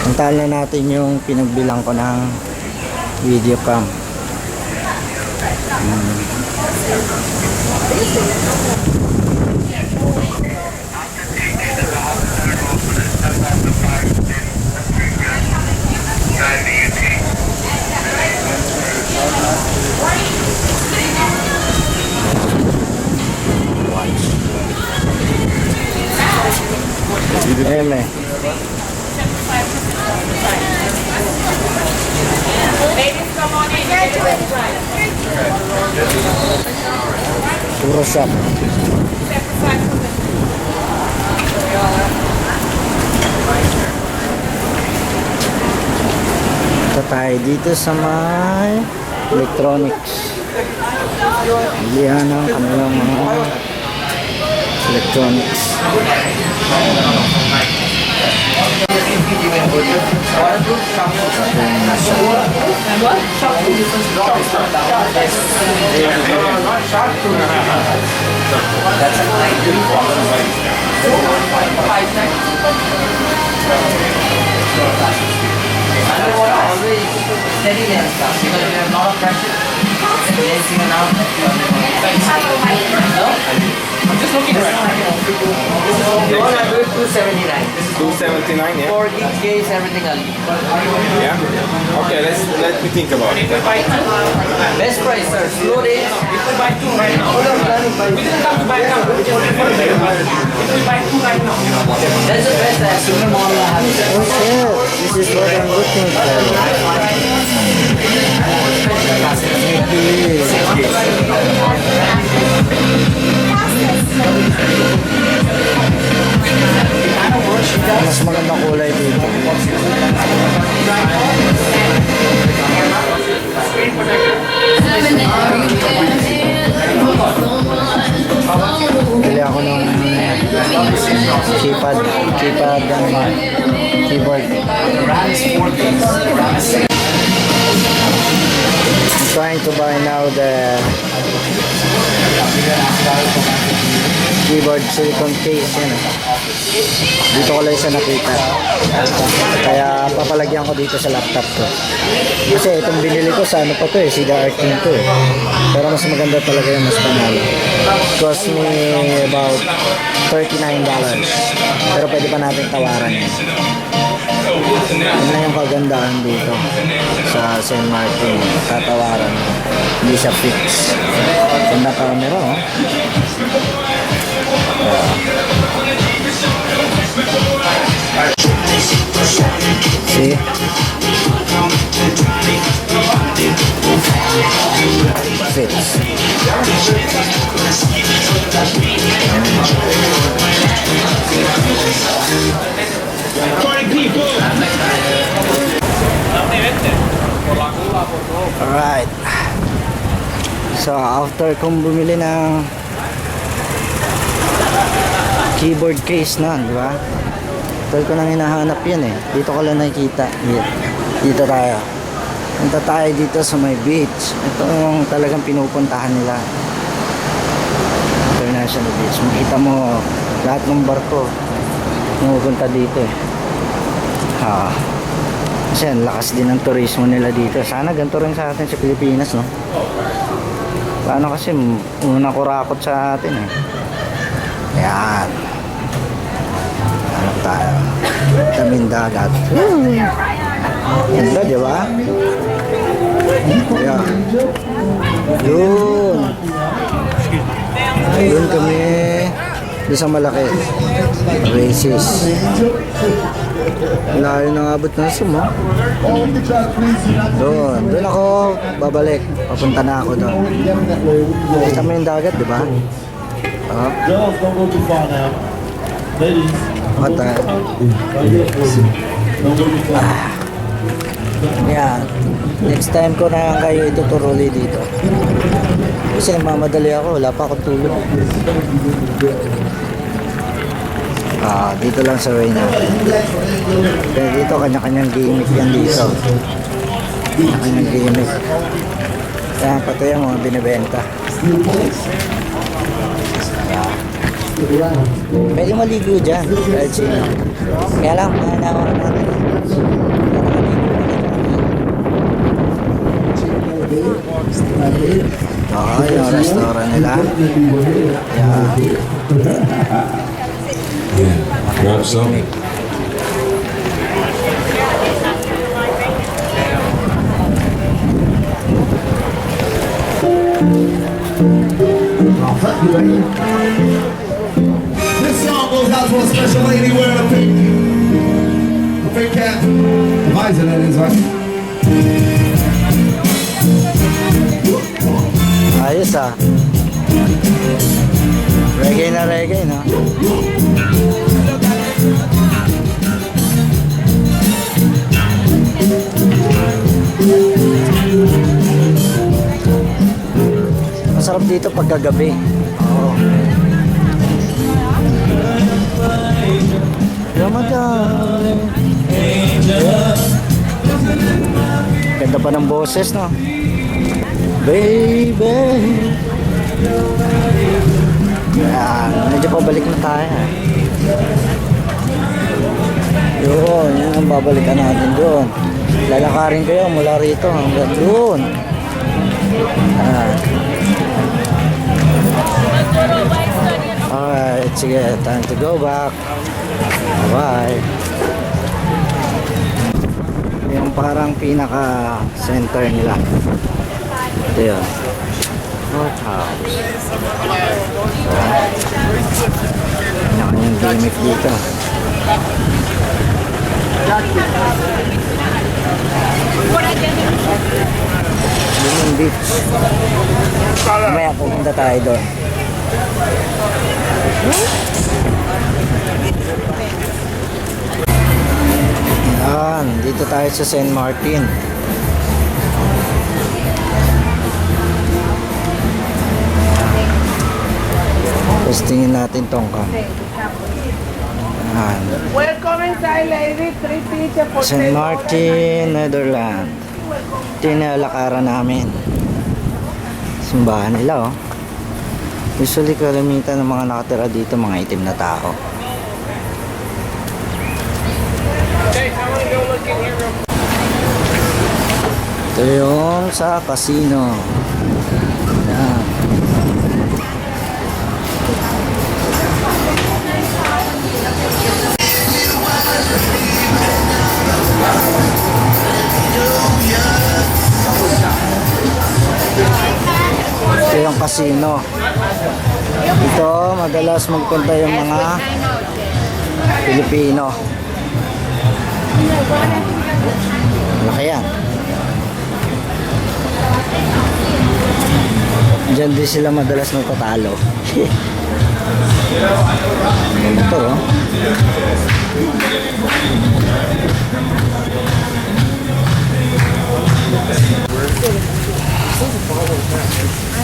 Puntahan na natin yung pinagbilang ko ng video cam. Ayan eh. Puro shop. Ito tayo dito sa may electronics. Bilihan ng kanilang mga electronics. I'm just looking right now. You want to do it 279. This is 279, yeah? 4 gig case, everything else. Yeah? Okay, let me think about it. Best price, sir. Slow days. If we buy two right now, we didn't come to buy now. We just wait for the If we buy two right now, That's the best super model I have. Oh shit, this is what I'm looking Mas magandang kulay dito. Bili ako ng keypad keyboard. I'm trying to buy now the keyboard silicone case yan. Dito ko lang siya nakita, kaya papalagyan ko dito sa laptop ko, kasi itong binili ko sa ano pa to eh, Cedar King to eh, pero mas maganda talaga yung mas panalo. Cost me about $39, pero pwede pa natin tawaran yan. Yun na yung kagandahan dito sa St. Martin, tatawaran, hindi siya fix. Ganda camera oh. See? Fits. Alright. So after kong bumili ng keyboard case na, di ba? Ito ko nang hinahanap yan eh. Dito ko lang nakikita. Dito tayo. Punta tayo dito sa may beach. Ito yung talagang pinupuntahan nila. International Beach. Makita mo lahat ng barko pumupunta dito eh. Kasi ang lakas din ng turismo nila dito. Sana ganito rin sa atin sa Pilipinas, no? Paano kasi unang kurakot sa atin eh. Ayan. Hanap tayo. Daming dagat. Ganda, di ba? Ayan. Doon. Doon kami. Doon sa malaki. Oasis. Layo ng abot ng sumo. Doon ako babalik. Papunta na ako doon. Kita mo yung dagat, di ba? Girls, don't go too far now. Ladies, What the? don't go too far. Yan. Next time ko na kayo ituturuli dito. Kasi mamadali ako. Wala pa akong tulog. Dito lang sa way natin. Kaya dito kanya-kanyang gimmick yan dito. Kanya-kanyang gimmick. Kaya pati yung mga binibenta. Pwede maligo dyan. Kahit sino. Kaya lang, mahanawa natin. Oo, yung restaurant nila. Yeah. Grab some. Thank you, lady. This song goes out to a special lady wearing a pink cap. Visor, that is, right? Ayos ah. Reggae na reggae, no? Masarap dito pagkagabi. Oo. Ramadan. Ganda pa ng boses, no? Baby. Yan, medyo pabalik na tayo. Yun, yan ang babalikan natin doon. Lalakarin kayo mula rito hanggang doon. Alright, sige, time to go back. Bye-bye. Yung parang pinaka-center nila. Ito yun. Courthouse. Yung gimmick dito. Yung beach. Mamaya pupunta tayo doon. Yan, dito tayo sa St. Martin. Tapos tingin natin tongkang. Yan. Welcome inside, lady. 3 pizza for St. Martin, Netherlands. Ito yung nalakaran namin. Simbahan nila, oh. Usually kalamitan ng mga nakatira dito, mga itim na tao. Ito yung sa casino. Yan. Ito yung casino. Ito, madalas magpunta yung mga Pilipino. Malaki yan. Diyan din sila madalas nagtatalo. Ito, oh.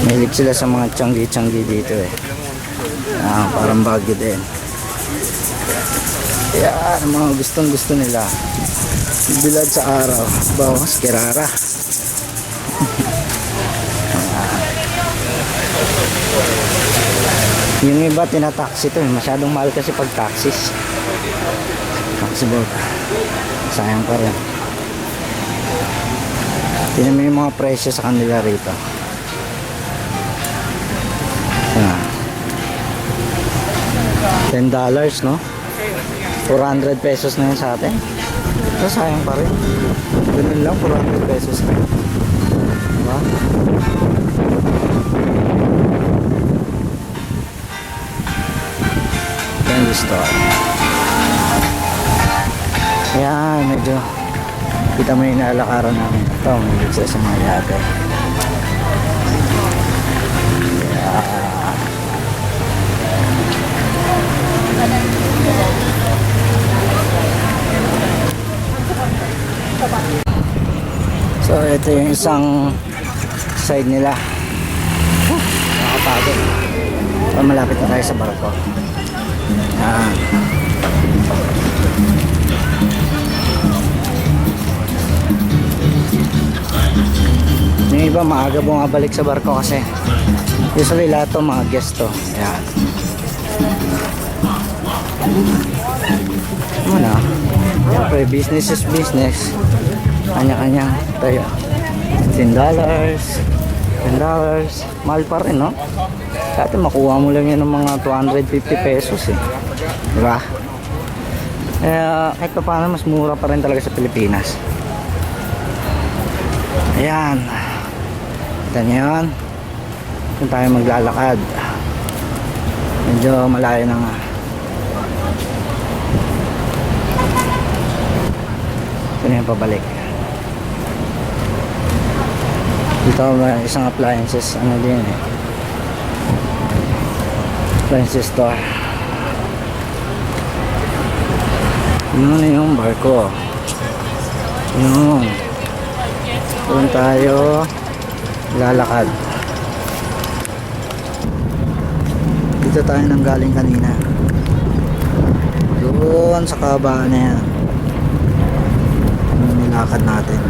Mahilig sila sa mga tiyanggi-tiyanggi dito eh. Parang bagyo din. Yan, mga gustong-gusto nila. Bilad sa araw. Bawas, kirara. Yung iba tinataxi to eh. Masyadong mahal kasi pag taxis. Taxi boat. Sayang pa rin. Tingnan mo yung mga presyo sa kanila rito. $10, no? 400 pesos na yun sa atin. So, sayang pa rin. Ganun lang, 400 pesos na. Diba? Candy store. Ayan, medyo kita mo yung nalakaran namin. Ito, may sila sa mga yate. So ito yung isang side nila. Nakapagod. Malapit na tayo sa barko. Yung iba maaga bumabalik sa barko kasi usually lahat to mga guest to. Ayan. Ano? Siyempre, business is business. Kanya-kanya tayo. $10. $10. Mahal pa rin, no? Dati makuha mo lang yan ng mga 250 pesos eh. Diba? Kaya kahit pa paano mas mura pa rin talaga sa Pilipinas. Ayan. Kita nyo yan. Kung tayo maglalakad. Medyo malayo na nga. Ito na yung pabalik. Dito may isang appliances. Ano din eh. Appliances store. Yun na yung barko. Yun. Doon tayo lalakad. Dito tayo nang galing kanina. Doon sa kabaan na yan. Yung nilakad natin.